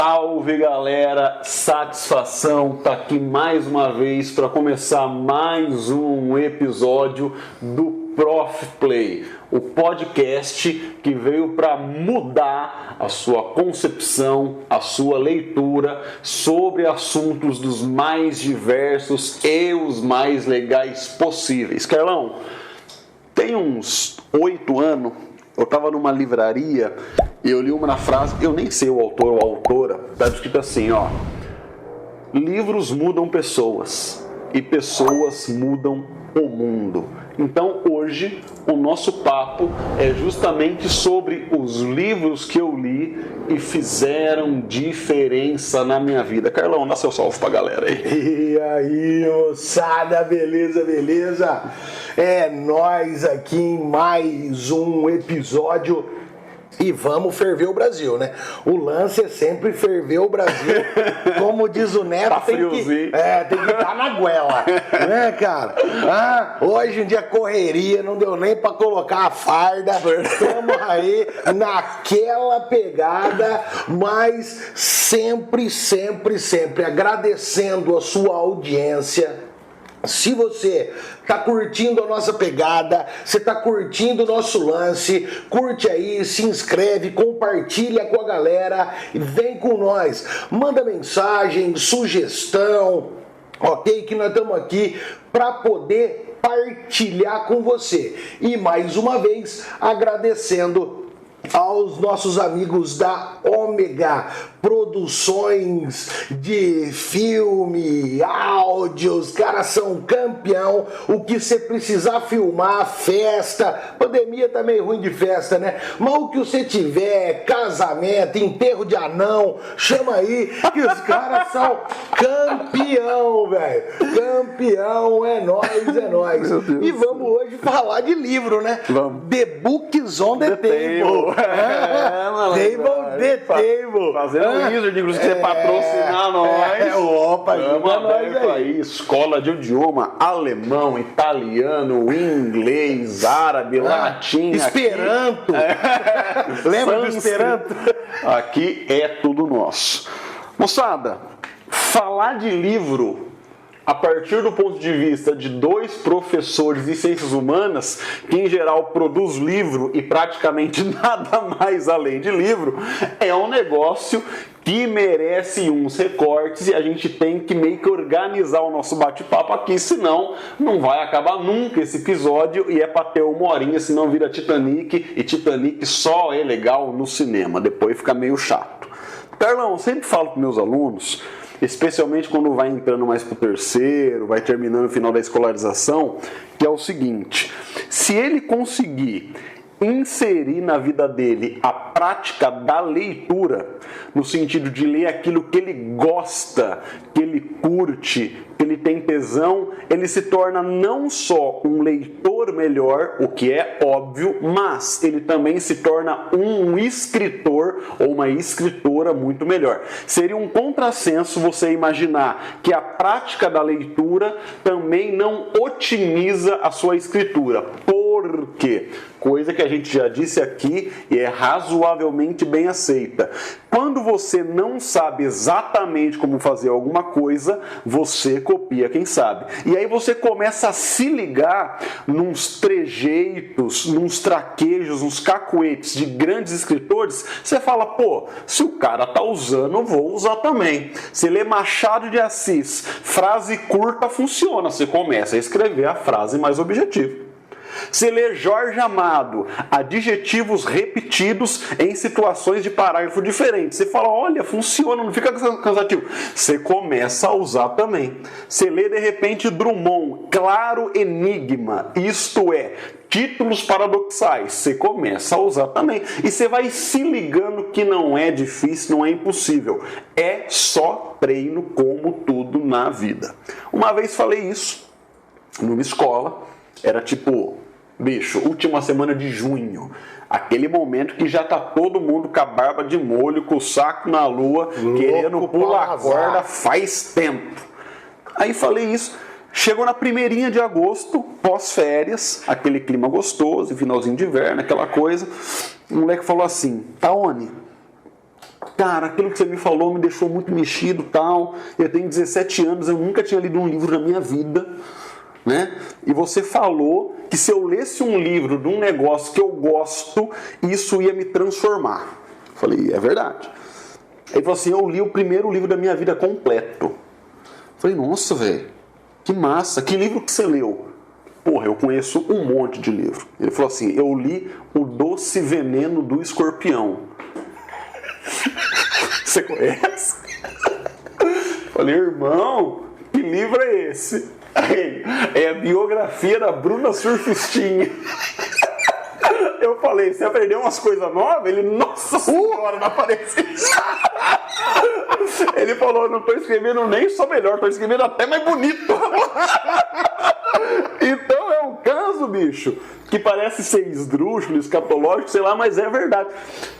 Salve galera, satisfação estar aqui mais uma vez para começar mais um episódio do Prof Play, o podcast que veio para mudar a sua concepção, a sua leitura sobre assuntos dos mais diversos e os mais legais possíveis. Carlão, tem uns 8 anos, eu estava numa livraria e eu li uma frase, eu nem sei o autor ou a autora, está escrito assim, ó: livros mudam pessoas e pessoas mudam o mundo. Então hoje o nosso papo é justamente sobre os livros que eu li e fizeram diferença na minha vida. Carlão, dá seu salve pra galera aí. E aí, moçada, beleza, beleza? É nós aqui em mais um episódio. E vamos ferver o Brasil, né? O lance é sempre ferver o Brasil. Como diz o Neto, tá tem que estar na goela, né, cara? Hoje em dia correria, não deu nem pra colocar a farda. Estamos aí naquela pegada, mas sempre agradecendo a sua audiência. Se você tá curtindo a nossa pegada, você tá curtindo o nosso lance, curte aí, se inscreve, compartilha com a galera e vem com nós. Manda mensagem, sugestão, ok? Que nós estamos aqui para poder partilhar com você. E mais uma vez, agradecendo aos nossos amigos da Ômega Produções de filme, áudio, os caras são campeão. O que você precisar filmar, festa, pandemia tá meio ruim de festa, né? Mas o que você tiver, casamento, enterro de anão, chama aí que os caras são campeão, velho. Campeão, é nóis. E vamos hoje falar de livro, né? Vamos. The Books on the Table. Table. Fazendo um wizard, inclusive, você patrocinar nós. Opa, ajuda nós aí. Escola de idioma alemão, italiano, inglês, árabe, latim. Esperanto. Lembra do Esperanto? Aqui é tudo nosso. Moçada, falar de livro a partir do ponto de vista de 2 professores de ciências humanas, que em geral produz livro e praticamente nada mais além de livro, é um negócio que merece uns recortes e a gente tem que meio que organizar o nosso bate-papo aqui, senão não vai acabar nunca esse episódio e é pra ter 1 horinha, senão vira Titanic, e Titanic só é legal no cinema, depois fica meio chato. Carlão, eu sempre falo para meus alunos, especialmente quando vai entrando mais para o terceiro, vai terminando o final da escolarização, que é o seguinte: se ele conseguir inserir na vida dele a prática da leitura, no sentido de ler aquilo que ele gosta, que ele curte, que ele tem tesão, ele se torna não só um leitor melhor, o que é óbvio, mas ele também se torna um escritor ou uma escritora muito melhor. Seria um contrassenso você imaginar que a prática da leitura também não otimiza a sua escritura. Por quê? Coisa que a gente já disse aqui e é razoavelmente bem aceita. Quando você não sabe exatamente como fazer alguma coisa, você copia quem sabe. E aí você começa a se ligar nos trejeitos, nos traquejos, nos cacuetes de grandes escritores. Você fala, pô, se o cara tá usando, eu vou usar também. Você lê Machado de Assis, frase curta funciona. Você começa a escrever a frase mais objetiva. Você lê Jorge Amado, adjetivos repetidos em situações de parágrafo diferentes. Você fala, olha, funciona, não fica cansativo. Você começa a usar também. Você lê, de repente, Drummond, claro enigma, isto é, títulos paradoxais. Você começa a usar também. E você vai se ligando que não é difícil, não é impossível. É só treino, como tudo na vida. Uma vez falei isso numa escola, era tipo, bicho, última semana de junho, aquele momento que já tá todo mundo com a barba de molho, com o saco na lua, querendo pular a corda faz tempo. Aí falei isso, chegou na 1ª de agosto, pós-férias, aquele clima gostoso, finalzinho de inverno, aquela coisa, o moleque falou assim, Taone, cara, aquilo que você me falou me deixou muito mexido, tal. Eu tenho 17 anos, eu nunca tinha lido um livro na minha vida, né? E você falou que se eu lesse um livro de um negócio que eu gosto, isso ia me transformar. Eu falei, é verdade. Ele falou assim, eu li o primeiro livro da minha vida completo. Eu falei, nossa, velho, que massa, que livro que você leu? Porra, eu conheço um monte de livro. Ele falou assim, eu li O Doce Veneno do Escorpião. Você conhece? Falei, irmão, que livro é esse? Aí, é a biografia da Bruna Surfistinha. Eu falei, você aprendeu umas coisas novas? Ele, nossa senhora, não apareceu. Ele falou, não estou escrevendo nem só melhor, estou escrevendo até mais bonito. Então é um caso, bicho, que parece ser esdrúxulo, escatológico, sei lá, mas é verdade.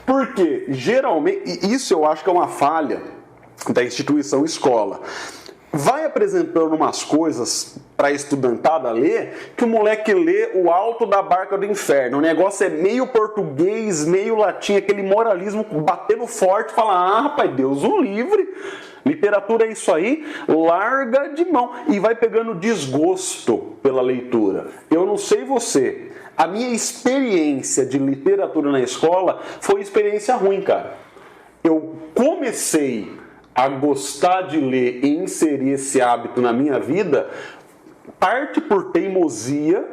Porque, geralmente, isso eu acho que é uma falha da instituição escola. Vai apresentando umas coisas para a estudantada ler, que o moleque lê o Alto da Barca do Inferno. O negócio é meio português, meio latim, aquele moralismo batendo forte, fala, ah, rapaz, Deus o livre, literatura é isso aí, larga de mão. E vai pegando desgosto pela leitura. Eu não sei você, a minha experiência de literatura na escola foi experiência ruim, cara. Eu comecei a gostar de ler e inserir esse hábito na minha vida, parte por teimosia,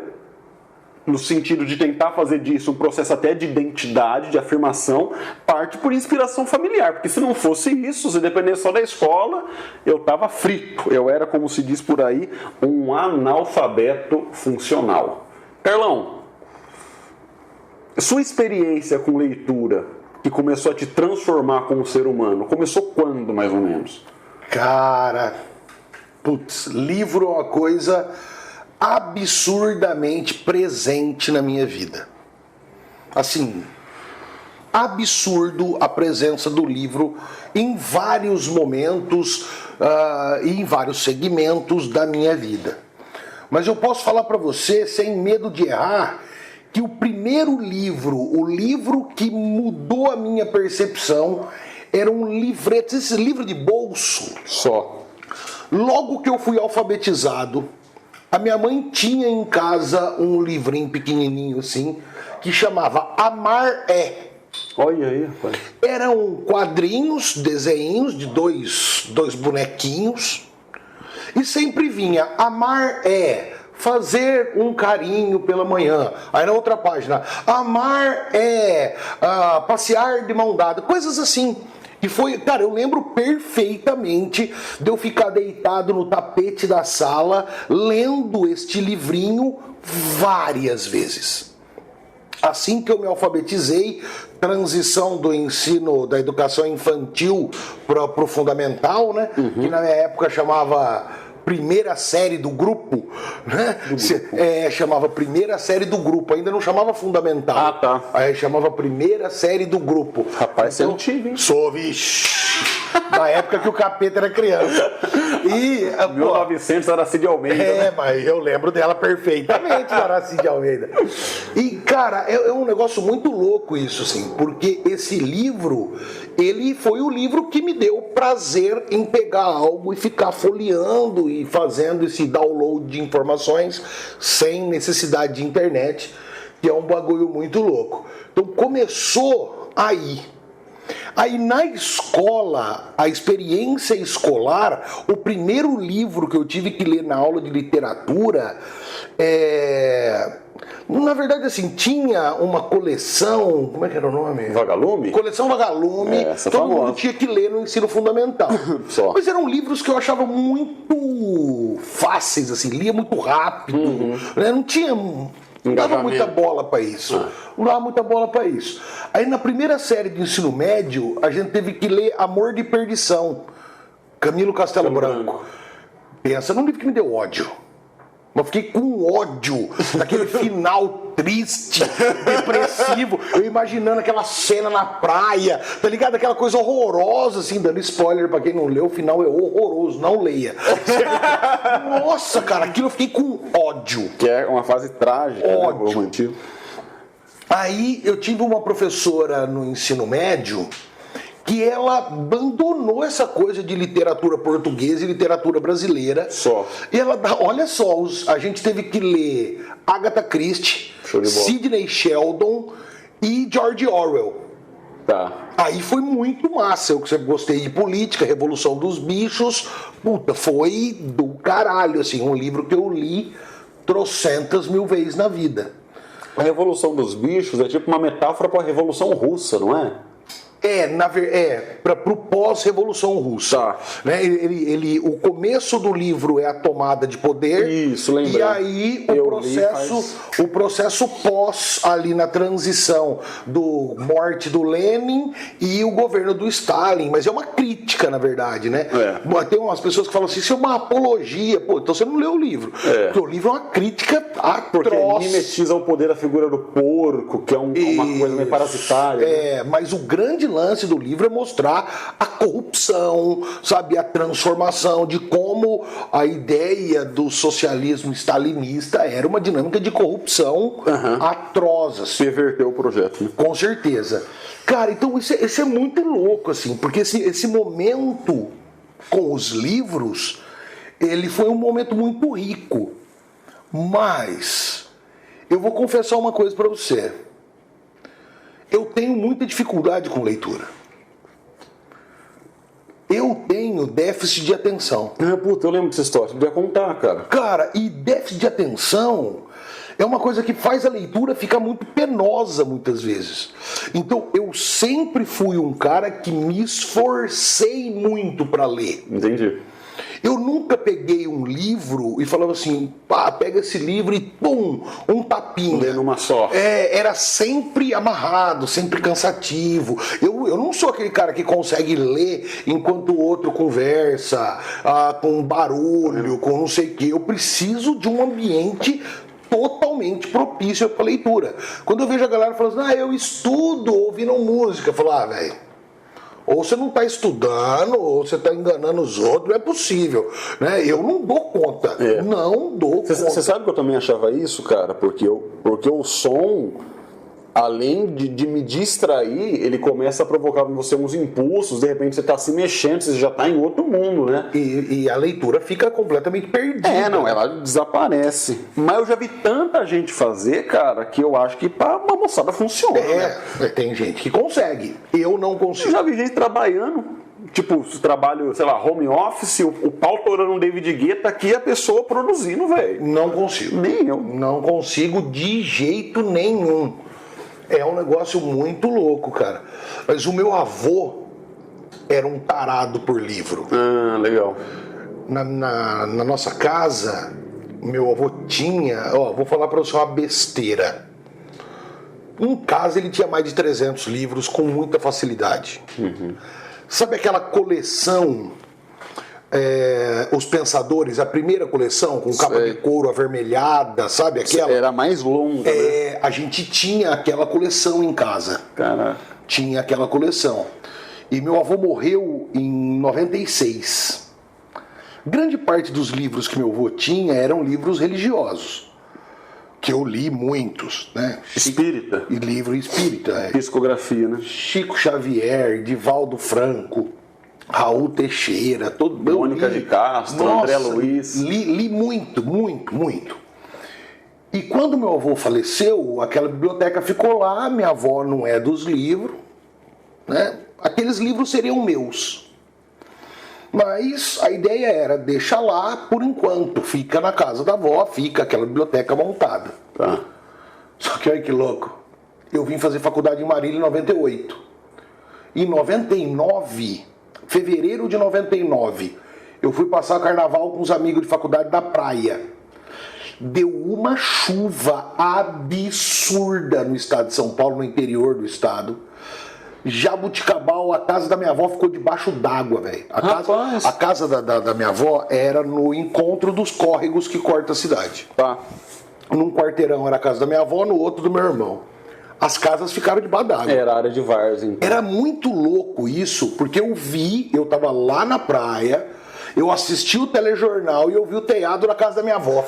no sentido de tentar fazer disso um processo até de identidade, de afirmação, parte por inspiração familiar, porque se não fosse isso, se dependesse só da escola, eu estava frito, eu era, como se diz por aí, um analfabeto funcional. Carlão, sua experiência com leitura, que começou a te transformar como ser humano, começou quando, mais ou menos? Cara, putz, livro é uma coisa absurdamente presente na minha vida. Assim, absurdo a presença do livro em vários momentos e em vários segmentos da minha vida. Mas eu posso falar para você, sem medo de errar, que o primeiro livro, o livro que mudou a minha percepção, era um livreto, esse livro de bolso. Só. Logo que eu fui alfabetizado, a minha mãe tinha em casa um livrinho pequenininho assim, que chamava Amar é. Olha aí, rapaz. Eram quadrinhos, desenhos de dois bonequinhos, e sempre vinha Amar é fazer um carinho pela manhã. Aí na outra página, amar é passear de mão dada, coisas assim. E foi, cara, eu lembro perfeitamente de eu ficar deitado no tapete da sala, lendo este livrinho várias vezes. Assim que eu me alfabetizei, transição do ensino, da educação infantil para o fundamental, né? Que na minha época chamava primeira série do grupo, né? Chamava primeira série do grupo, ainda não chamava fundamental. Ah, tá. Aí chamava primeira série do grupo. Rapaz, você é antigo, hein? Sou, vixe. Da época que o capeta era criança. E 1900 era Cid Almeida. É, mas eu lembro dela perfeitamente, da Cid Almeida. E, cara, é um negócio muito louco isso, assim, porque esse livro, ele foi o livro que me deu prazer em pegar algo e ficar folheando e fazendo esse download de informações sem necessidade de internet, que é um bagulho muito louco. Então começou aí. Aí na escola, a experiência escolar, o primeiro livro que eu tive que ler na aula de literatura, na verdade assim, tinha uma coleção, como é que era o nome? Vagalume? Coleção Vagalume, todo mundo tinha que ler no ensino fundamental. Só. Mas eram livros que eu achava muito fáceis, assim, lia muito rápido, né? Não dava muita bola para isso. Não dava muita bola para isso. Aí na primeira série de ensino médio, a gente teve que ler Amor de Perdição, Camilo Castelo Branco. Pensa num livro que me deu ódio. Mas fiquei com ódio daquele final triste, depressivo. Eu imaginando aquela cena na praia, tá ligado? Aquela coisa horrorosa, assim, dando spoiler pra quem não leu, o final é horroroso, não leia. Nossa, cara, aquilo eu fiquei com ódio. Que é uma fase trágica, ódio. Né? Aí eu tive uma professora no ensino médio que ela abandonou essa coisa de literatura portuguesa e literatura brasileira. Só. E ela dá, olha só, a gente teve que ler Agatha Christie, Sidney Sheldon e George Orwell. Tá. Aí foi muito massa. Eu sempre gostei de política, Revolução dos Bichos. Puta, foi do caralho, assim, um livro que eu li trocentas mil vezes na vida. A Revolução dos Bichos é tipo uma metáfora para a Revolução Russa, não é? Para o pós-Revolução Russa. Tá. Né? O começo do livro é a tomada de poder. Isso, lembra. E aí o processo pós, ali na transição do morte do Lenin e o governo do Stalin. Mas é uma crítica, na verdade, né? Tem umas pessoas que falam assim, isso é uma apologia. Pô, então você não leu o livro. Porque o livro é uma crítica atroz. Porque mimetiza o poder da figura do porco, que é uma coisa meio parasitária. Né? Mas o grande lance do livro é mostrar a corrupção, sabe, a transformação de como a ideia do socialismo stalinista era uma dinâmica de corrupção atroz. Assim. Perverteu o projeto. Né? Com certeza. Cara, então isso é muito louco, assim, porque esse momento com os livros, ele foi um momento muito rico. Mas eu vou confessar uma coisa para você. Eu tenho muita dificuldade com leitura. Eu tenho déficit de atenção. Puta, eu lembro dessa história. Você podia contar, cara. Cara, e déficit de atenção é uma coisa que faz a leitura ficar muito penosa muitas vezes. Então, eu sempre fui um cara que me esforcei muito para ler. Entendi. Eu nunca peguei um livro e falava assim, pá, pega esse livro e pum, um tapinha. Lê numa só. Era sempre amarrado, sempre cansativo. Eu não sou aquele cara que consegue ler enquanto o outro conversa, com barulho, com não sei o quê. Eu preciso de um ambiente totalmente propício para leitura. Quando eu vejo a galera falando assim, eu estudo ouvindo música, eu falo, velho, ou você não está estudando, ou você está enganando os outros, não é possível. Né? Eu não dou conta. Não dou conta. Você sabe que eu também achava isso, cara? Porque o som, além de me distrair, ele começa a provocar em você uns impulsos, de repente você está se mexendo, você já está em outro mundo, né? E a leitura fica completamente perdida. Ela desaparece. Mas eu já vi tanta gente fazer, cara, que eu acho que pra uma moçada funciona. Né? Tem gente que consegue. Eu não consigo. Eu já vi gente trabalhando, tipo, trabalho, sei lá, home office, o pau torando um David Guetta aqui e a pessoa produzindo, velho. Não consigo. Nem eu. Não consigo de jeito nenhum. É um negócio muito louco, cara. Mas o meu avô era um tarado por livro. Legal. Na nossa casa, meu avô tinha... vou falar pra você uma besteira. Em casa ele tinha mais de 300 livros com muita facilidade. Sabe aquela coleção... Os Pensadores, a primeira coleção com capa de couro avermelhada, sabe aquela? Era mais longa, né? A gente tinha aquela coleção em casa. Caraca. Tinha aquela coleção. E meu avô morreu em 96. Grande parte dos livros que meu avô tinha eram livros religiosos. Que eu li muitos, né? Espírita. E livro espírita. Psicografia, né? Chico Xavier, Divaldo Franco, Raul Teixeira, Mônica de Castro, André Luiz. Li muito, muito, muito. E quando meu avô faleceu, aquela biblioteca ficou lá, minha avó não é dos livros, né? Aqueles livros seriam meus. Mas a ideia era, deixa lá por enquanto, fica na casa da avó, fica aquela biblioteca montada. Tá. Só que olha que louco, eu vim fazer faculdade em Marília em 98. Em 99... fevereiro de 99, eu fui passar o carnaval com os amigos de faculdade da praia. Deu uma chuva absurda no estado de São Paulo, no interior do estado. Jabuticabal, a casa da minha avó ficou debaixo d'água, velho. A casa da minha avó era no encontro dos córregos que corta a cidade. Tá. Num quarteirão era a casa da minha avó, no outro do meu irmão. As casas ficaram debaixo d'água. Era área de várzea, então. Era muito louco isso, porque eu tava lá na praia, eu assisti o telejornal e eu vi o teado na casa da minha avó.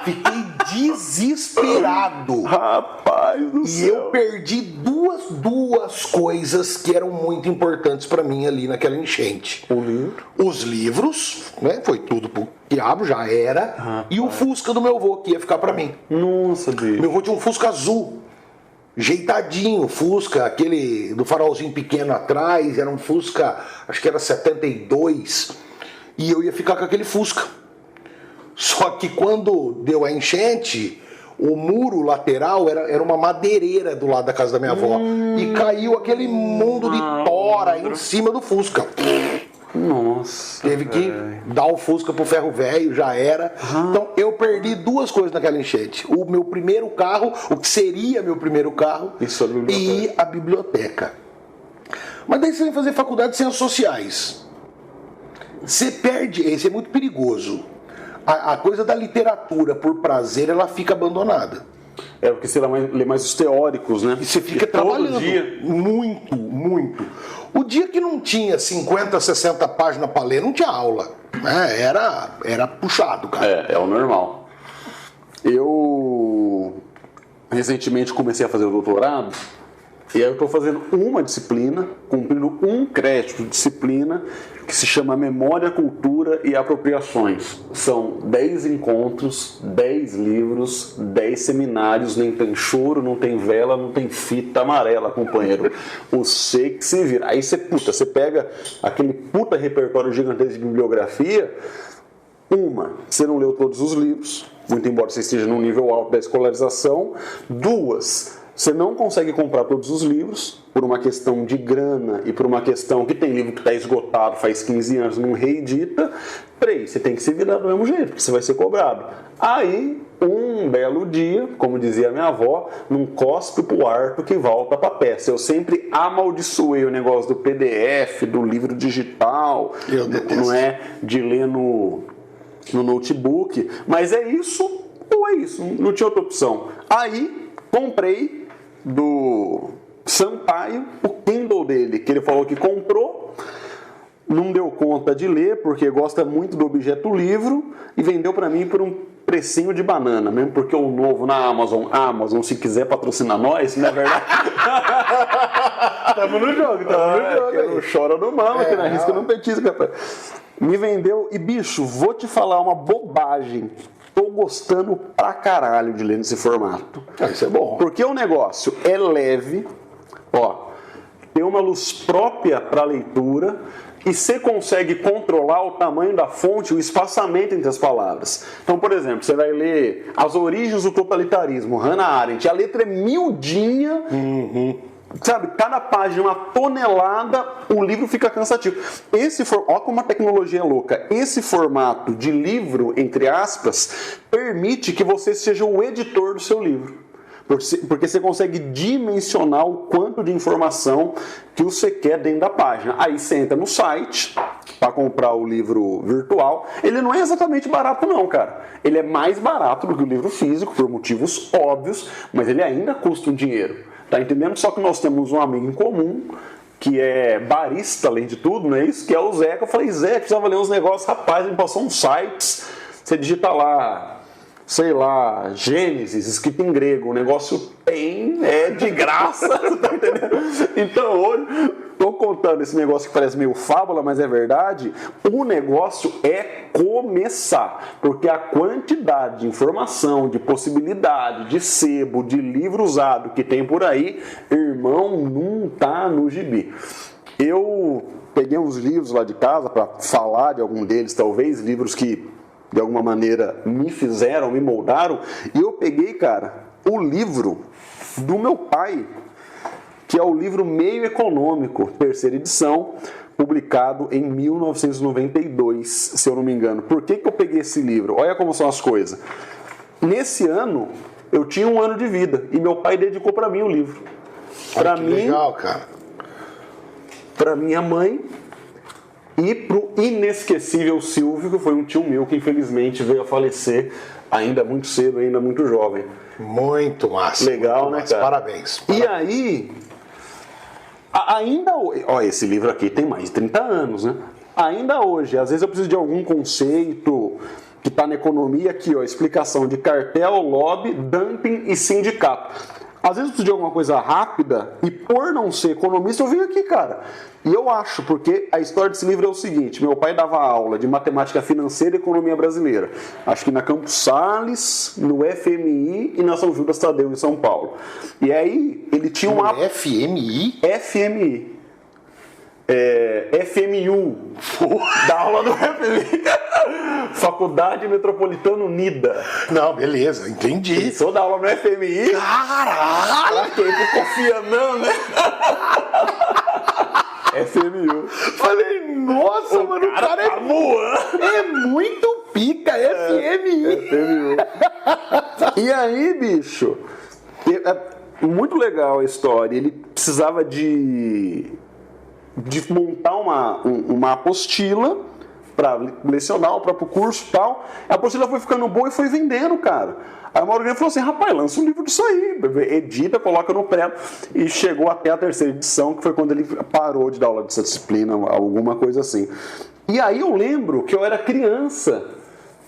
Fiquei desesperado. Rapaz do E céu. eu perdi duas coisas que eram muito importantes pra mim ali naquela enchente. O livro? Os livros, né? Foi tudo pro diabo, já era. E o Fusca do meu avô, que ia ficar pra mim. Nossa, bicho. Meu avô tinha um Fusca azul. Jeitadinho, Fusca, aquele do farolzinho pequeno atrás, era um Fusca, acho que era 72, e eu ia ficar com aquele Fusca. Só que quando deu a enchente, o muro lateral era uma madeireira do lado da casa da minha avó, e caiu aquele mundo de tora em cima do Fusca. Nossa. Teve que dar o Fusca pro ferro velho, já era. Então eu perdi duas coisas naquela enchente. O meu primeiro carro, o que seria meu primeiro carro, e a biblioteca. Mas daí você vem fazer faculdade de ciências sociais. Você perde, isso é muito perigoso. A coisa da literatura por prazer, ela fica abandonada. É porque você lê mais os teóricos, né? E você fica todo trabalhando dia. muito. O dia que não tinha 50, 60 páginas para ler, não tinha aula. Né? Era puxado, cara. É o normal. Eu recentemente comecei a fazer o doutorado e aí eu estou fazendo uma disciplina, cumprindo um crédito de disciplina que se chama Memória, Cultura e Apropriações. São 10 encontros, 10 livros, 10 seminários, nem tem choro, não tem vela, não tem fita amarela, companheiro. Você que se vira. Aí você pega aquele puta repertório gigantesco de bibliografia. Você não leu todos os livros, muito embora você esteja num nível alto da escolarização. 2, você não consegue comprar todos os livros por uma questão de grana e por uma questão que tem livro que está esgotado faz 15 anos, não reedita. 3, você tem que se virar do mesmo jeito, porque você vai ser cobrado. Aí, um belo dia, como dizia minha avó, não cospe pro arco que volta pra peça. Eu sempre amaldiçoei o negócio do PDF, do livro digital, não é de ler no notebook, mas é isso ou é isso, não tinha outra opção. Aí, comprei do Sampaio o Kindle dele, que ele falou que comprou, não deu conta de ler, porque gosta muito do objeto livro, e vendeu para mim por um precinho de banana, mesmo porque o novo na Amazon, se quiser patrocinar nós, não é verdade? Tamo no jogo. Não chora no mama, que na risca não petisca, rapaz. Me vendeu, e bicho, vou te falar uma bobagem. Tô gostando pra caralho de ler nesse formato. Isso é bom. Porque o negócio é leve, tem uma luz própria para leitura e você consegue controlar o tamanho da fonte, o espaçamento entre as palavras. Então, por exemplo, você vai ler As Origens do Totalitarismo, Hannah Arendt, a letra é miudinha, sabe, cada página uma tonelada, o livro fica cansativo. Olha como a tecnologia é louca. Esse formato de livro, entre aspas, permite que você seja o editor do seu livro. Porque você consegue dimensionar o quanto de informação que você quer dentro da página. Aí você entra no site para comprar o livro virtual. Ele não é exatamente barato não, cara. Ele é mais barato do que o livro físico, por motivos óbvios, mas ele ainda custa um dinheiro. Tá entendendo? Só que nós temos um amigo em comum, que é barista, além de tudo, não é isso? Que é o Zeca. Eu falei, Zeca, precisava ler uns negócios. Rapaz, ele me passou uns sites. Você digita lá, sei lá, Gênesis, escrito em grego. O negócio é de graça, tá entendendo? Então hoje, tô contando esse negócio que parece meio fábula, mas é verdade. O negócio é começar, porque a quantidade de informação, de possibilidade, de sebo, de livro usado que tem por aí, irmão, não tá no gibi. Eu peguei uns livros lá de casa para falar de algum deles, talvez, livros que de alguma maneira me fizeram, me moldaram, e eu peguei, cara, o livro do meu pai, que é o livro Meio Econômico, terceira edição, publicado em 1992, se eu não me engano. Por que eu peguei esse livro? Olha como são as coisas. Nesse ano, eu tinha 1 ano de vida, e meu pai dedicou para mim o livro. Para mim, legal, cara. Para minha mãe e pro inesquecível Silvio, que foi um tio meu que infelizmente veio a falecer ainda muito cedo, ainda muito jovem. Muito massa. Legal, muito né, massa. cara? Parabéns. E aí, ainda hoje, esse livro aqui tem mais de 30 anos, né? Ainda hoje, às vezes eu preciso de algum conceito que está na economia aqui, ó, explicação de cartel, lobby, dumping e sindicato. Às vezes eu preciso de alguma coisa rápida e por não ser economista eu venho aqui, cara. E eu acho, porque a história desse livro é o seguinte, meu pai dava aula de matemática financeira e economia brasileira. Acho que na Campos Sales, no FMI e na São Judas Tadeu em São Paulo. E aí ele tinha uma... FMI? FMI. FMU, da aula do FMI, Faculdade Metropolitana Unida. Não, beleza, entendi. Sou da aula no FMI. Caralho! Fiquei pro Kofi Annan, né? FMU. Falei, nossa, mano, o cara tá voando. é muito pica, FMI. FMU. E aí, bicho, é muito legal a história. Ele precisava de montar uma apostila para lecionar o próprio curso e tal. A apostila foi ficando boa e foi vendendo, cara. Aí uma hora ele falou assim, rapaz, lança um livro disso aí, edita, coloca no pré. E chegou até a 3ª edição, que foi quando ele parou de dar aula dessa disciplina, alguma coisa assim. E aí eu lembro que eu era criança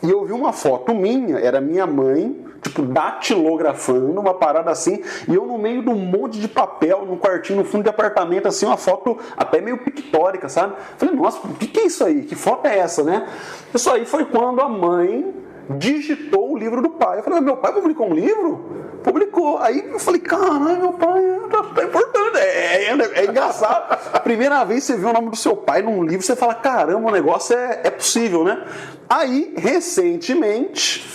e eu vi uma foto minha, era minha mãe, tipo, datilografando, uma parada assim, e eu no meio de um monte de papel, num quartinho, no fundo de apartamento, assim, uma foto até meio pictórica, sabe? Falei, nossa, o que é isso aí? Que foto é essa, né? Isso aí foi quando a mãe digitou o livro do pai. Eu falei, meu pai publicou um livro? Publicou. Aí eu falei, caralho, meu pai tá importante. É engraçado. A primeira vez que você vê o nome do seu pai num livro, você fala, caramba, o negócio é possível, né? Aí, recentemente,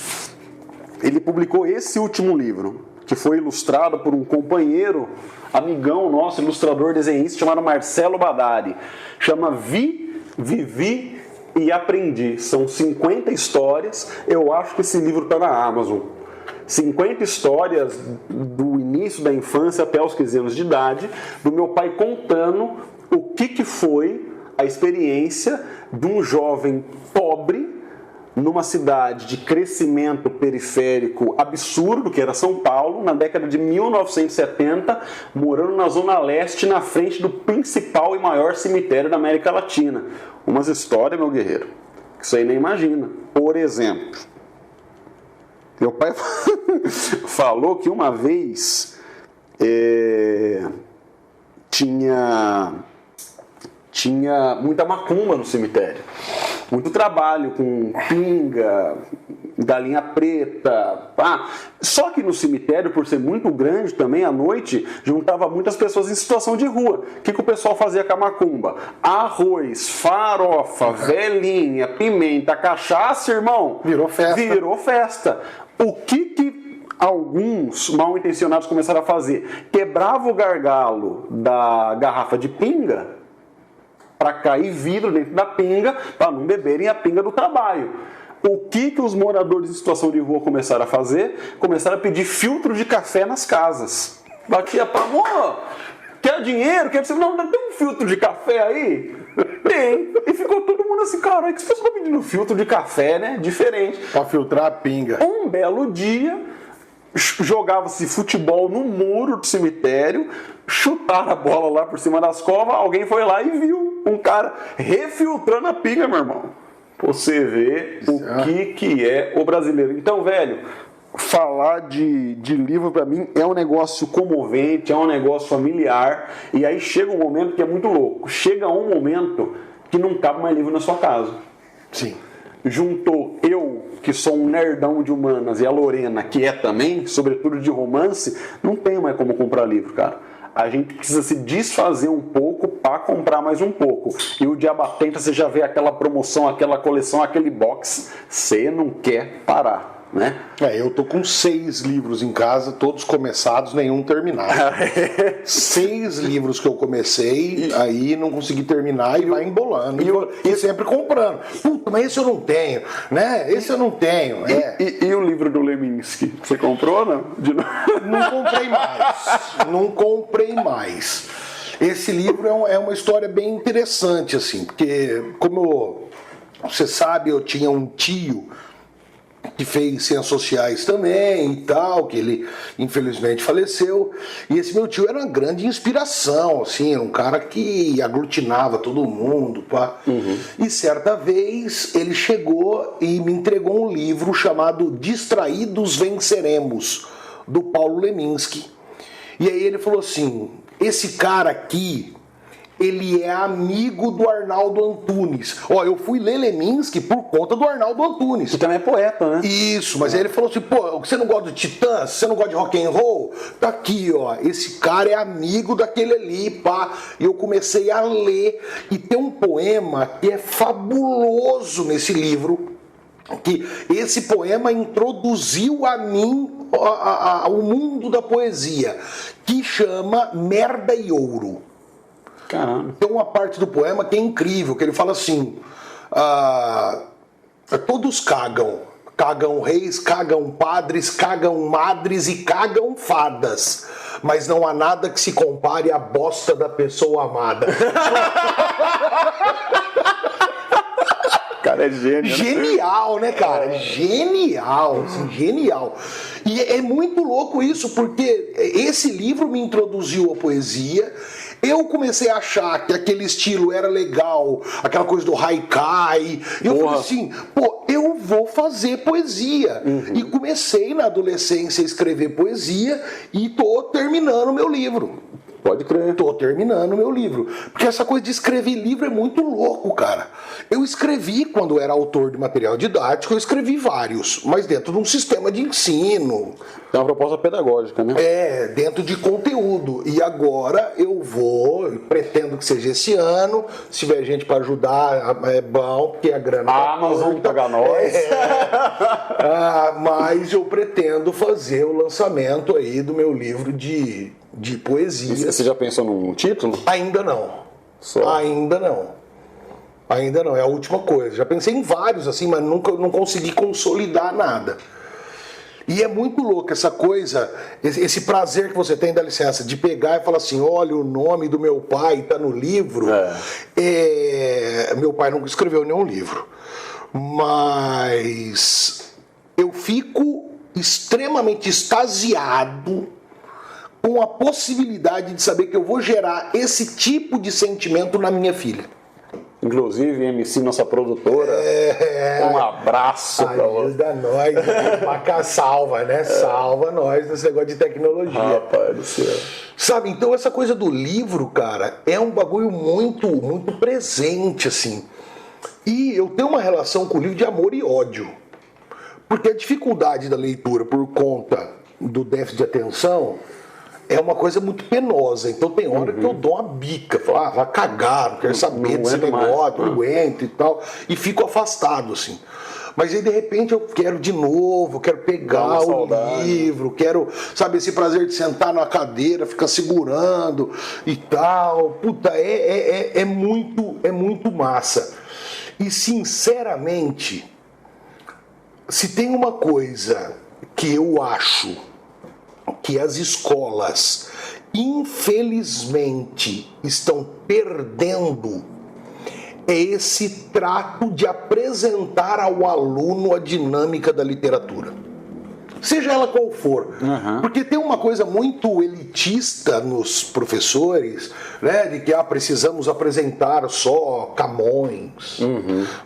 ele publicou esse último livro, que foi ilustrado por um companheiro, amigão nosso, ilustrador, desenhista, chamado Marcelo Badari. Chama Vivi e Aprendi. São 50 histórias. Eu acho que esse livro está na Amazon. 50 histórias do início da infância até os 15 anos de idade, do meu pai contando o que foi a experiência de um jovem pobre numa cidade de crescimento periférico absurdo, que era São Paulo, na década de 1970, morando na Zona Leste, na frente do principal e maior cemitério da América Latina. Umas histórias, meu guerreiro, que você aí nem imagina. Por exemplo, meu pai falou que uma vez tinha muita macumba no cemitério. Muito trabalho com pinga, galinha preta. Só que no cemitério, por ser muito grande também, à noite, juntava muitas pessoas em situação de rua. O que o pessoal fazia com a macumba? Arroz, farofa, velhinha, pimenta, cachaça, irmão. Virou festa. Virou festa. O que alguns mal intencionados começaram a fazer? Quebrava o gargalo da garrafa de pinga para cair vidro dentro da pinga, para não beberem a pinga do trabalho. O que os moradores em situação de rua começaram a fazer? Começaram a pedir filtro de café nas casas. Batia para amor, quer dinheiro? Quer você? Não, tem um filtro de café aí? Tem. E ficou todo mundo assim, cara, que as pessoas estão pedindo filtro de café, né? Diferente. Para filtrar a pinga. Um belo dia, jogava-se futebol no muro do cemitério, chutaram a bola lá por cima das covas, alguém foi lá e viu um cara refiltrando a pinga, meu irmão. Você vê o que é o brasileiro. Então, velho, falar de livro pra mim é um negócio comovente, é um negócio familiar, e aí chega um momento que é muito louco. Chega um momento que não cabe mais livro na sua casa. Sim. Juntou eu, que sou um nerdão de humanas, e a Lorena, que é também, sobretudo de romance, não tem mais como comprar livro, cara. A gente precisa se desfazer um pouco para comprar mais um pouco. E o Diabatenta, você já vê aquela promoção, aquela coleção, aquele box, você não quer parar, né? Eu tô com 6 livros em casa, todos começados, nenhum terminado. 6 livros que eu comecei, aí não consegui terminar e vai embolando. E sempre comprando. Puta, mas esse eu não tenho, né? Esse eu não tenho. E o livro do Leminski? Você comprou, não? Não comprei mais. Esse livro é uma história bem interessante, assim, porque, como você sabe, eu tinha um tio que fez Ciências Sociais também e tal, que ele infelizmente faleceu. E esse meu tio era uma grande inspiração, assim, era um cara que aglutinava todo mundo, pá. E certa vez ele chegou e me entregou um livro chamado Distraídos Venceremos, do Paulo Leminski. E aí ele falou assim, esse cara aqui, ele é amigo do Arnaldo Antunes. Ó, eu fui ler Leminski por conta do Arnaldo Antunes. Que também é poeta, né? Isso, mas aí ele falou assim, pô, você não gosta de Titãs? Você não gosta de rock and roll? Tá aqui, ó, esse cara é amigo daquele ali, pá. E eu comecei a ler, e tem um poema que é fabuloso nesse livro, que esse poema introduziu a mim o mundo da poesia, que chama Merda e Ouro. Caramba. Tem uma parte do poema que é incrível, que ele fala assim, todos cagam. Cagam reis, cagam padres, cagam madres e cagam fadas. Mas não há nada que se compare à bosta da pessoa amada. Cara, é gênio, né? Genial, né, cara? Genial, assim, genial. E é muito louco isso, porque esse livro me introduziu à poesia. Eu comecei a achar que aquele estilo era legal, aquela coisa do haikai. E eu falei assim, pô, eu vou fazer poesia. E comecei na adolescência a escrever poesia e tô terminando meu livro. Pode crer. Tô terminando meu livro. Porque essa coisa de escrever livro é muito louco, cara. Eu escrevi, quando era autor de material didático, eu escrevi vários, mas dentro de um sistema de ensino. É uma proposta pedagógica, né? É, dentro de conteúdo. E agora eu pretendo que seja esse ano. Se tiver gente para ajudar, é bom, porque a grana A Amazon paga nós. Mas eu pretendo fazer o lançamento aí do meu livro de poesia. Você já pensou num título? Ainda não. Só. Ainda não, é a última coisa. Já pensei em vários, assim, mas nunca não consegui consolidar nada. E é muito louco essa coisa, esse prazer que você tem, dá licença, de pegar e falar assim, olha, o nome do meu pai está no livro. Meu pai nunca escreveu nenhum livro, mas eu fico extremamente extasiado com a possibilidade de saber que eu vou gerar esse tipo de sentimento na minha filha. Inclusive, MC, nossa produtora, um abraço pra você. Ajuda nós, salva, né? Salva nós nesse negócio de tecnologia. Rapaz do céu. Sabe, então essa coisa do livro, cara, é um bagulho muito, muito presente, assim. E eu tenho uma relação com o livro de amor e ódio. Porque a dificuldade da leitura por conta do déficit de atenção é uma coisa muito penosa. Então tem hora que eu dou uma bica, falo, vai cagar, não quero saber desse negócio, não aguento e tal, e fico afastado, assim. Mas aí de repente eu quero de novo, eu quero pegar o livro, quero, sabe, esse prazer de sentar na cadeira, ficar segurando e tal. Puta, é muito massa. E sinceramente, se tem uma coisa que eu acho que as escolas, infelizmente, estão perdendo, é esse trato de apresentar ao aluno a dinâmica da literatura. Seja ela qual for. Porque tem uma coisa muito elitista nos professores, né, de que precisamos apresentar só Camões.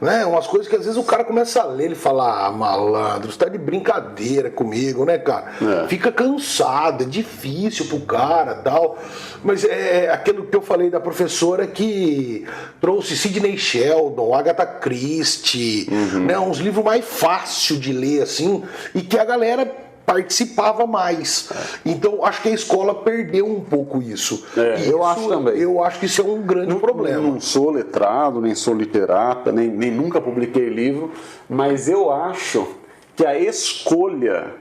Né, umas coisas que às vezes o cara começa a ler, ele fala, malandro, você tá de brincadeira comigo, né, cara? Fica cansado, é difícil pro cara e tal. Mas é aquilo que eu falei da professora que trouxe Sidney Sheldon, Agatha Christie, né, uns livros mais fáceis de ler, assim, e que a galera participava mais. Então acho que a escola perdeu um pouco isso. Eu acho também. Eu acho que isso é um grande problema. Não sou letrado, nem sou literata, nem nunca publiquei livro, mas eu acho que a escolha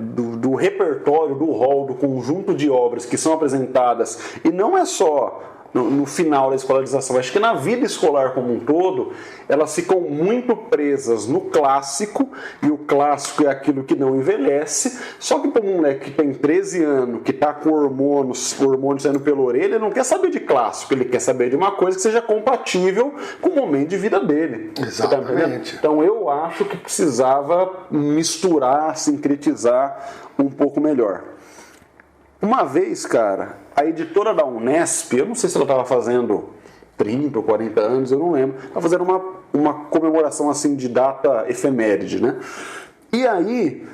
do repertório, do rol, do conjunto de obras que são apresentadas, e não é só no final da escolarização. Acho que na vida escolar como um todo, elas ficam muito presas no clássico, e o clássico é aquilo que não envelhece. Só que para um moleque que tem 13 anos, que está com hormônios saindo pela orelha, ele não quer saber de clássico, ele quer saber de uma coisa que seja compatível com o momento de vida dele. Exatamente. Tá, então eu acho que precisava misturar, sincretizar um pouco melhor. Uma vez, cara, a editora da Unesp, eu não sei se ela estava fazendo 30 ou 40 anos, eu não lembro, estava fazendo uma comemoração assim de data efeméride, né? E aí...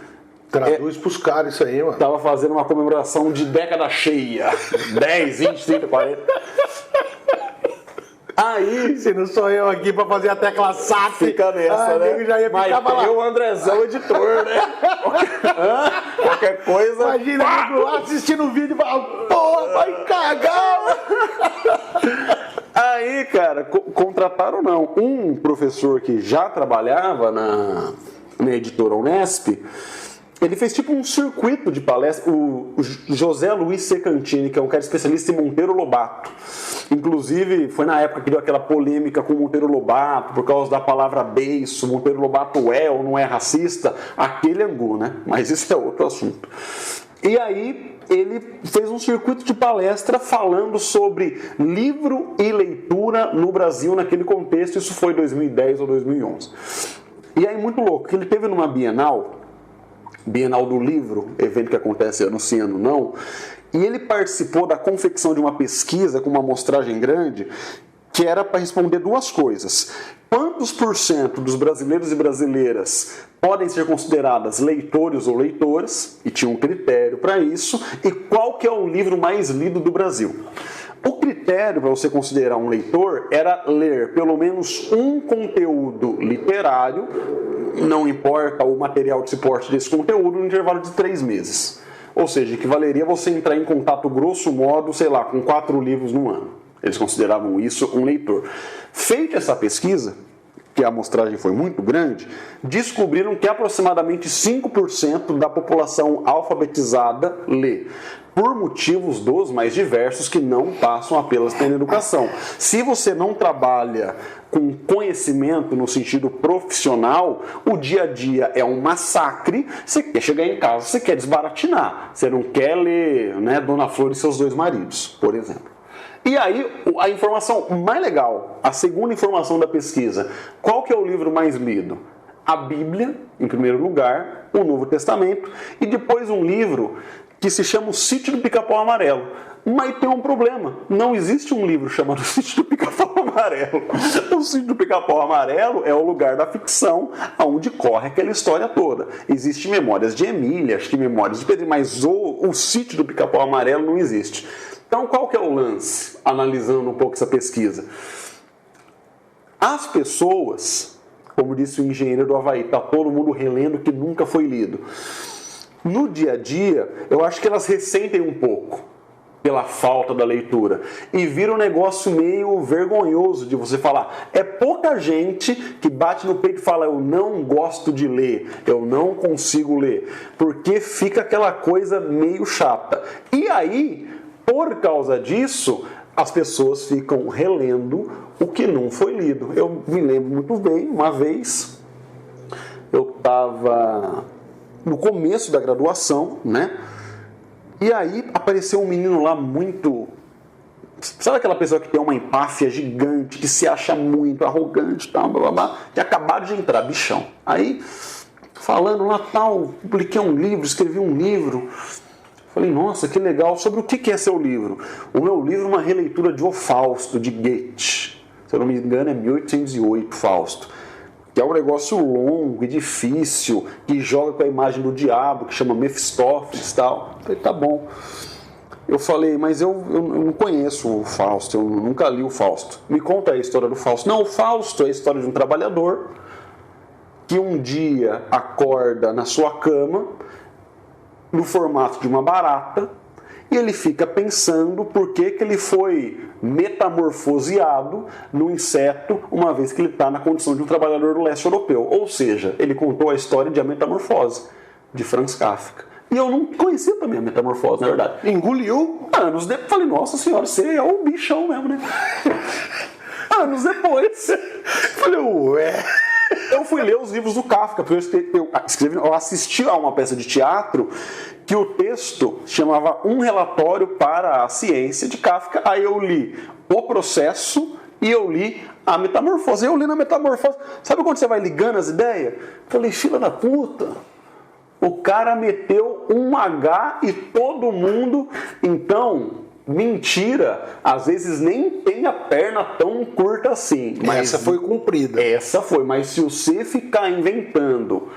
Traduz pros caras isso aí, mano. Tava fazendo uma comemoração de década cheia, 10, 20, 30, 40... Aí, se não sou eu aqui pra fazer a tecla SAP, fica nessa, né? Já ia ficar mas tem o Andrezão editor, né? Qualquer coisa... Imagina, amigo lá assistindo o vídeo e falando, porra, vai cagar! Aí, cara, contrataram não. Um professor que já trabalhava na editora Unesp, ele fez tipo um circuito de palestra. O José Luiz Secantini, que é um cara especialista em Monteiro Lobato. Inclusive, foi na época que deu aquela polêmica com o Monteiro Lobato, por causa da palavra beiço, Monteiro Lobato é ou não é racista, aquele angu, né? Mas isso é outro assunto. E aí, ele fez um circuito de palestra falando sobre livro e leitura no Brasil naquele contexto. Isso foi 2010 ou 2011. E aí, muito louco, que ele teve numa Bienal do Livro, evento que acontece ano sim, ano não, e ele participou da confecção de uma pesquisa com uma amostragem grande, que era para responder duas coisas. Quantos por cento dos brasileiros e brasileiras podem ser consideradas leitores ou leitoras, e tinha um critério para isso, e qual que é o livro mais lido do Brasil. O critério para você considerar um leitor era ler pelo menos um conteúdo literário, não importa o material de suporte desse conteúdo, no intervalo de 3 meses. Ou seja, equivaleria você entrar em contato, grosso modo, sei lá, com 4 livros no ano. Eles consideravam isso um leitor. Feita essa pesquisa, que a amostragem foi muito grande, descobriram que aproximadamente 5% da população alfabetizada lê, por motivos dos mais diversos que não passam apenas pela educação. Se você não trabalha com conhecimento no sentido profissional, o dia a dia é um massacre, você quer chegar em casa, você quer desbaratinar, você não quer ler, né, Dona Flor e seus 2 maridos, por exemplo. E aí, a informação mais legal, a segunda informação da pesquisa, qual que é o livro mais lido? A Bíblia, em primeiro lugar, o Novo Testamento, e depois um livro que se chama O Sítio do Pica-Pau Amarelo. Mas tem um problema, não existe um livro chamado O Sítio do Pica-Pau Amarelo. O Sítio do Pica-Pau Amarelo é o lugar da ficção onde corre aquela história toda. Existem Memórias de Emília, acho que Memórias de Pedro, mas o Sítio do Pica-Pau Amarelo não existe. Então, qual que é o lance, analisando um pouco essa pesquisa? As pessoas, como disse o engenheiro do Havaí, está todo mundo relendo que nunca foi lido. No dia a dia, eu acho que elas ressentem um pouco pela falta da leitura e vira um negócio meio vergonhoso de você falar. É pouca gente que bate no peito e fala, eu não gosto de ler, eu não consigo ler, porque fica aquela coisa meio chata. E aí, por causa disso, as pessoas ficam relendo o que não foi lido. Eu me lembro muito bem, uma vez, eu estava no começo da graduação, né? E aí apareceu um menino lá muito... Sabe aquela pessoa que tem uma empáfia gigante, que se acha muito arrogante, tal, blá, blá, blá, que acabaram de entrar, bichão. Aí, falando lá, tal, publiquei um livro, escrevi um livro... Falei, nossa, que legal. Sobre o que é seu livro? O meu livro é uma releitura de O Fausto, de Goethe. Se eu não me engano, é 1808, Fausto. Que é um negócio longo e difícil, que joga com a imagem do diabo, que chama Mefistófeles e tal. Falei, tá bom. Eu falei, mas eu não conheço o Fausto, eu nunca li o Fausto. Me conta a história do Fausto. Não, o Fausto é a história de um trabalhador que um dia acorda na sua cama, no formato de uma barata, e ele fica pensando por que ele foi metamorfoseado no inseto, uma vez que ele está na condição de um trabalhador do leste europeu. Ou seja, ele contou a história de A Metamorfose, de Franz Kafka. E eu não conhecia também a Metamorfose, na verdade. Engoliu. Anos depois, falei, nossa senhora, você é o bichão mesmo, né? Anos depois, Falei, ué. eu fui ler os livros do Kafka, porque eu assisti a uma peça de teatro que o texto chamava Um Relatório para a Ciência de Kafka. Aí eu li O Processo e eu li a Metamorfose. Eu li na Metamorfose. Sabe quando você vai ligando as ideias? Falei, filha da puta. O cara meteu um H e todo mundo. Então, mentira, às vezes nem tem a perna tão curta assim. Mas essa foi cumprida. Essa foi, mas se você ficar inventando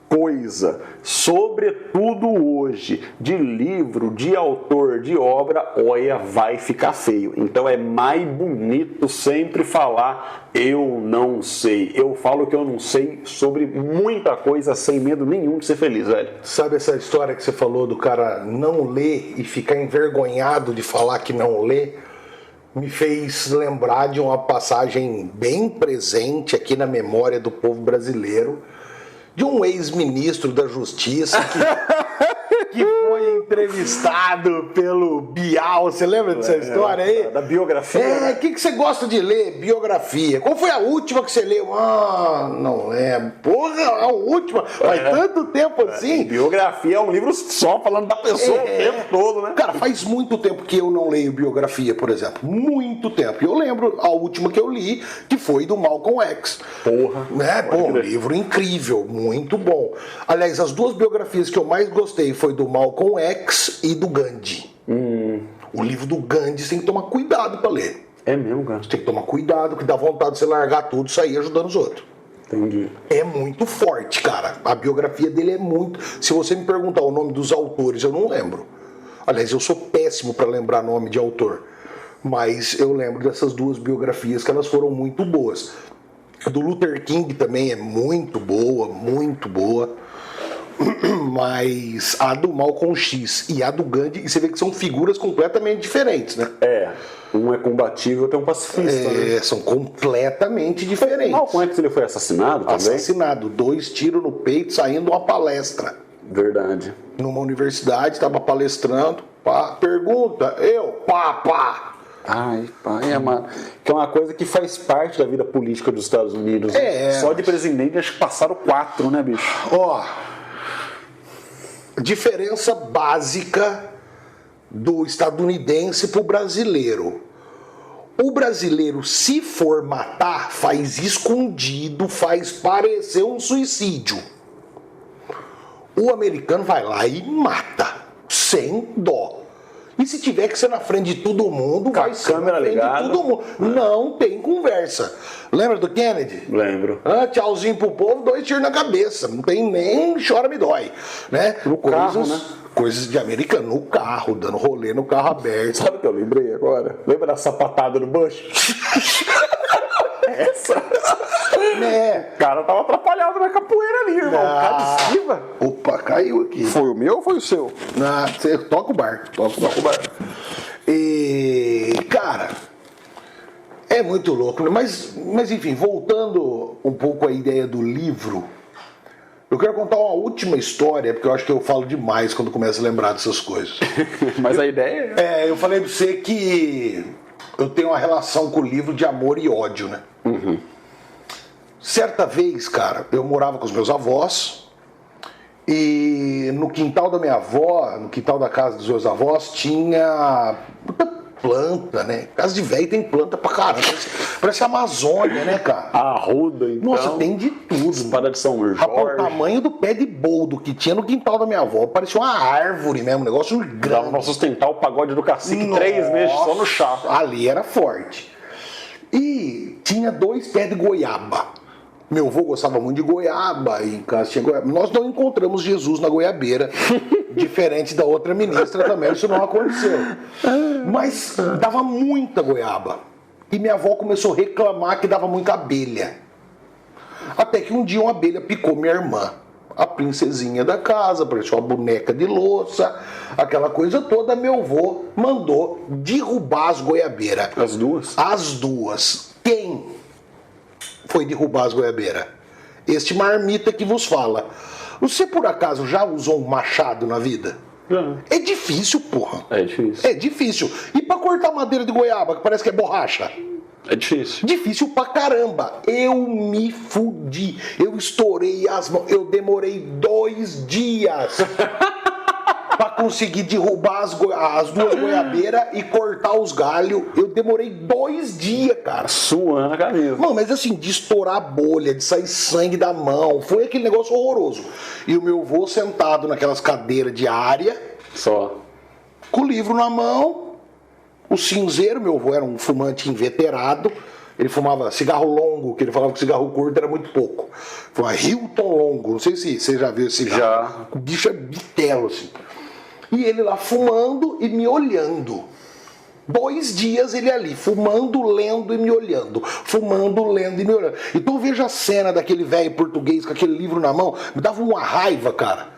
coisa, sobretudo hoje, de livro, de autor, de obra, olha, vai ficar feio. Então é mais bonito sempre falar eu não sei. Eu falo que eu não sei sobre muita coisa sem medo nenhum de ser feliz, velho. Sabe essa história que você falou do cara não ler e ficar envergonhado de falar que não lê? Me fez lembrar de uma passagem bem presente aqui na memória do povo brasileiro, de um ex-ministro da Justiça que foi entrevistado pelo Bial. Você lembra dessa história aí? Da biografia. O que você gosta de ler? Biografia. Qual foi a última que você leu? Ah, não lembro. Porra, a última. Faz tanto tempo assim. Biografia é um livro só falando da pessoa o tempo todo, né? Cara, faz muito tempo que eu não leio biografia, por exemplo. Muito tempo. E eu lembro a última que eu li, que foi do Malcolm X. Porra. Um livro incrível, muito bom. Aliás, as duas biografias que eu mais gostei foi do Malcolm X e do Gandhi. O livro do Gandhi você tem que tomar cuidado para ler. É mesmo, cara? Você tem que tomar cuidado, que dá vontade de você largar tudo e sair ajudando os outros. Entendi. É muito forte, cara. A biografia dele é muito... Se você me perguntar o nome dos autores, eu não lembro. Aliás, eu sou péssimo para lembrar nome de autor. Mas eu lembro dessas duas biografias que elas foram muito boas. A do Luther King também é muito boa, muito boa. Mas a do Malcolm X e a do Gandhi, e você vê que são figuras completamente diferentes, né? Um é combatível, tem um pacifista, né? São completamente diferentes. Malcolm X ele foi assassinado também? Assassinado, 2 tiros no peito saindo de uma palestra. Verdade. Numa universidade, estava palestrando, pá, pergunta, pá. Ai, pai, mano. Que é uma coisa que faz parte da vida política dos Estados Unidos. Só de presidente, acho que passaram 4, né, bicho? Diferença básica do estadunidense pro brasileiro. O brasileiro, se for matar, faz escondido, faz parecer um suicídio. O americano vai lá e mata, sem dó. E se tiver que ser na frente de todo mundo, vai ser na frente de todo mundo. Não tem conversa. Lembra do Kennedy? Lembro. Tchauzinho pro povo, 2 tiros na cabeça. Não tem nem chora me dói. Né? No carro, né? Coisas de americano, no carro, dando rolê no carro aberto. Sabe o que eu lembrei agora? Lembra da sapatada no Bush? Essa. O cara tava atrapalhado na capoeira ali, irmão. Cada esquiva. Opa, caiu aqui. Foi o meu ou foi o seu? Você toca o barco. E, cara, é muito louco, né? Mas enfim, voltando um pouco à ideia do livro, eu quero contar uma última história, porque eu acho que eu falo demais quando começo a lembrar dessas coisas. Mas a ideia é... eu falei pra você que eu tenho uma relação com o livro de amor e ódio, né? Certa vez, cara, eu morava com os meus avós e no quintal da minha avó, no quintal da casa dos meus avós, tinha muita planta, né? Casa de velho tem planta pra caramba. Parece a Amazônia, né, cara? Arruda, então. Nossa, tem de tudo. Espada de São Jorge. Rapaz, o tamanho do pé de boldo que tinha no quintal da minha avó. Parecia uma árvore mesmo, um negócio grande. Dava pra sustentar o pagode do cacique 3 meses só no chá. Ali era forte. E tinha 2 pés de goiaba. Meu avô gostava muito de goiaba, e em casa tinha goiaba. Nós não encontramos Jesus na goiabeira, diferente da outra ministra também, isso não aconteceu. Mas dava muita goiaba. E minha avó começou a reclamar que dava muita abelha. Até que um dia uma abelha picou minha irmã. A princesinha da casa, parecia uma boneca de louça, aquela coisa toda. Meu avô mandou derrubar as goiabeiras. As duas? As duas. Quem foi derrubar as goiabeiras? este marmita que vos fala. Você por acaso já usou um machado na vida? É difícil, porra. É difícil. É difícil. E pra cortar madeira de goiaba, que parece que é borracha? É difícil. Difícil pra caramba. Eu me fudi. Eu estourei as mãos. Eu demorei 2 dias pra conseguir derrubar as 2 goiabeiras e cortar os galhos. Eu demorei 2 dias, cara. Suando a camisa. Mano, mas assim, de estourar bolha, de sair sangue da mão, foi aquele negócio horroroso. E o meu avô sentado naquelas cadeiras de área, Só. com o livro na mão, o cinzeiro, meu avô era um fumante inveterado, ele fumava cigarro longo, que ele falava que cigarro curto era muito pouco. Fumava Hilton longo, não sei se você já viu esse cigarro. Já. O bicho é bitelo, assim. E ele lá fumando e me olhando. 2 dias ele ali, fumando, lendo e me olhando. Fumando, lendo e me olhando. Então eu vejo a cena daquele velho português com aquele livro na mão, me dava uma raiva, cara.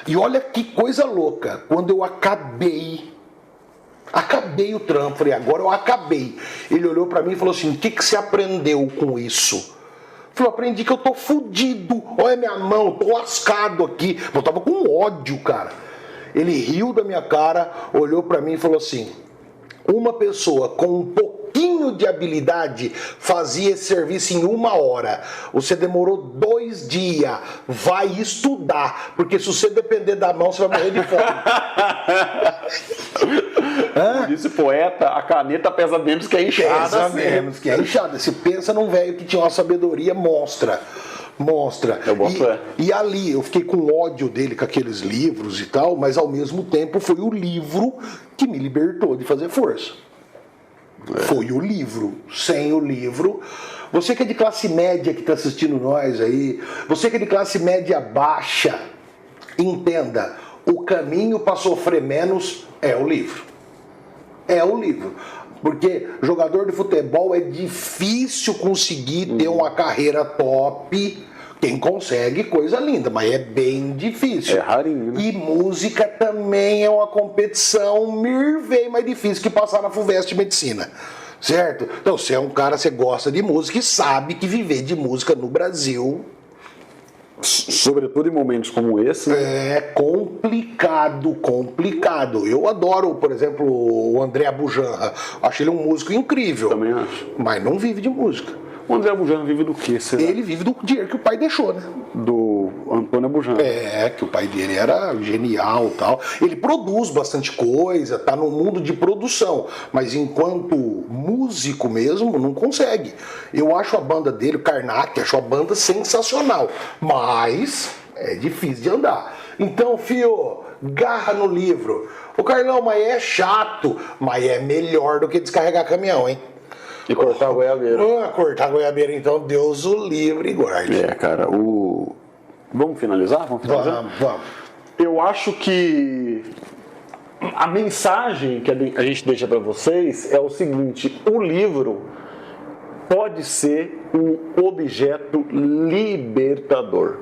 E olha que coisa louca. Quando eu acabei o trampo, falei, agora eu acabei. Ele olhou pra mim e falou assim, o que você aprendeu com isso? Eu aprendi que eu tô fudido. Olha minha mão, tô lascado aqui. Eu tava com ódio, cara. Ele riu da minha cara, olhou pra mim e falou assim, uma pessoa com um pouquinho de habilidade fazia esse serviço em 1 hora. Você demorou 2 dias. Vai estudar, porque se você depender da mão, você vai morrer de fome. Como disse o poeta, a caneta pesa menos que a enxada. Pesa menos que a enxada. Se pensa num velho que tinha uma sabedoria monstra. Eu boto e ali eu fiquei com ódio dele com aqueles livros e tal, mas ao mesmo tempo foi o livro que me libertou de fazer força. Foi o livro. Sem o livro, você que é de classe média que está assistindo nós aí, você que é de classe média baixa, entenda, o caminho para sofrer menos é o livro. É o livro. Porque jogador de futebol é difícil conseguir ter uma carreira top. Quem consegue, coisa linda, mas é bem difícil. É rarinho, né? E música também é uma competição bem mais difícil que passar na FUVEST Medicina. Certo? Então, você é um cara, você gosta de música e sabe que viver de música no Brasil... Sobretudo em momentos como esse, né? É complicado. Eu adoro, por exemplo, o André Abujanra. Acho ele um músico incrível. Também acho. Mas não vive de música. O André Abujanra vive do quê? Será? Ele vive do dinheiro que o pai deixou, né? Do Antônio Abujanra. É, que o pai dele era genial e tal. Ele produz bastante coisa, tá no mundo de produção. Mas enquanto músico mesmo, não consegue. Eu acho a banda dele, o Karnak, acho a banda sensacional. Mas é difícil de andar. Então, fio, garra no livro. Ô Carlão, mas é chato, mas é melhor do que descarregar caminhão, hein? E cortar a goiabeira. Cortar a goiabeira, então, Deus o livre e guarde. É, cara, Vamos finalizar? Vamos. Eu acho que a mensagem que a gente deixa para vocês é o seguinte: o livro pode ser um objeto libertador.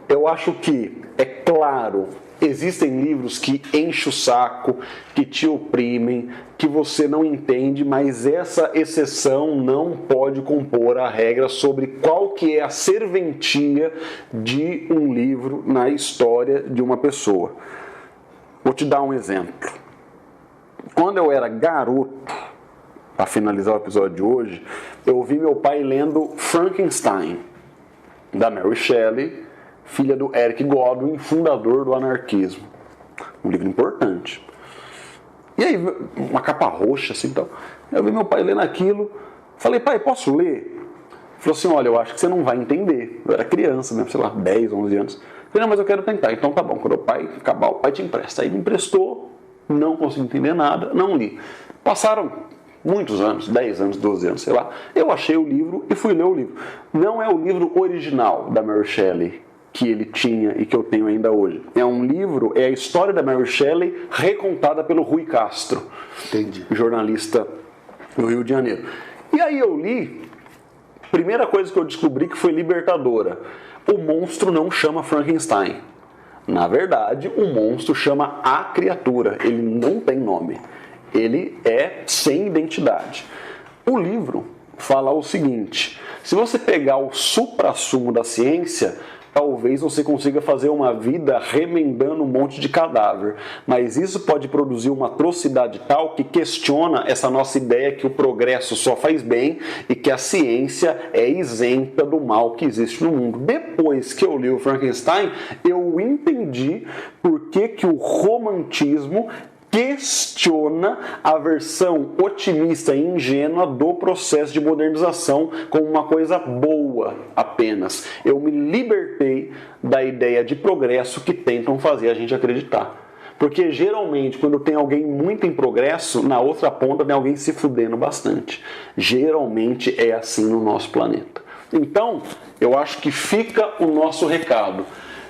Eu acho que, é claro, existem livros que enchem o saco, que te oprimem, que você não entende, mas essa exceção não pode compor a regra sobre qual que é a serventia de um livro na história de uma pessoa. Vou te dar um exemplo. Quando eu era garoto, para finalizar o episódio de hoje, eu ouvi meu pai lendo Frankenstein, da Mary Shelley, filha do Eric Godwin, fundador do anarquismo. Um livro importante. E aí, uma capa roxa, assim, então. Eu vi meu pai lendo aquilo, falei, pai, posso ler? Ele falou assim, olha, eu acho que você não vai entender. Eu era criança mesmo, sei lá, 10, 11 anos. Eu falei, não, mas eu quero tentar. Então tá bom, quando o pai acabar, o pai te empresta. Aí me emprestou, não consegui entender nada, não li. Passaram muitos anos, 10 anos, 12 anos, sei lá. Eu achei o livro e fui ler o livro. Não é o livro original da Mary Shelley que ele tinha e que eu tenho ainda hoje. É um livro, é a história da Mary Shelley recontada pelo Rui Castro. Entendi. Jornalista do Rio de Janeiro. E aí eu li, primeira coisa que eu descobri que foi libertadora. O monstro não chama Frankenstein. Na verdade, o monstro chama a criatura. Ele não tem nome. Ele é sem identidade. O livro fala o seguinte: se você pegar o suprassumo da ciência, talvez você consiga fazer uma vida remendando um monte de cadáver, mas isso pode produzir uma atrocidade tal que questiona essa nossa ideia que o progresso só faz bem e que a ciência é isenta do mal que existe no mundo. Depois que eu li o Frankenstein, eu entendi por que o romantismo questiona a versão otimista e ingênua do processo de modernização como uma coisa boa apenas. Eu me libertei da ideia de progresso que tentam fazer a gente acreditar. Porque geralmente, quando tem alguém muito em progresso, na outra ponta tem alguém se fudendo bastante. Geralmente é assim no nosso planeta. Então, eu acho que fica o nosso recado.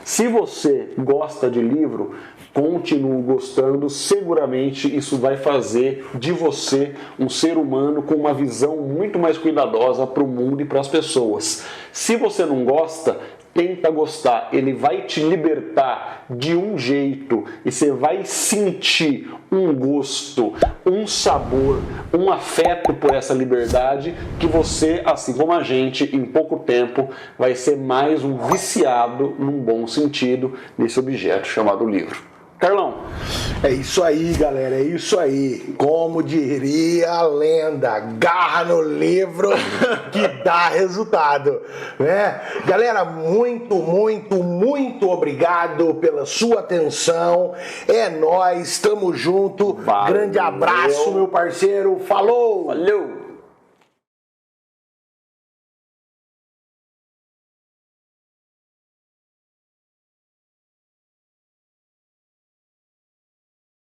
Se você gosta de livro, continue gostando, seguramente isso vai fazer de você um ser humano com uma visão muito mais cuidadosa para o mundo e para as pessoas. Se você não gosta, tenta gostar, ele vai te libertar de um jeito e você vai sentir um gosto, um sabor, um afeto por essa liberdade que você, assim como a gente, em pouco tempo vai ser mais um viciado, num bom sentido, nesse objeto chamado livro. Carlão. É isso aí, galera, é isso aí. Como diria a lenda, garra no livro que dá resultado, né? Galera, muito obrigado pela sua atenção. É nóis, tamo junto. Valeu. Grande abraço, meu parceiro. Falou! Valeu!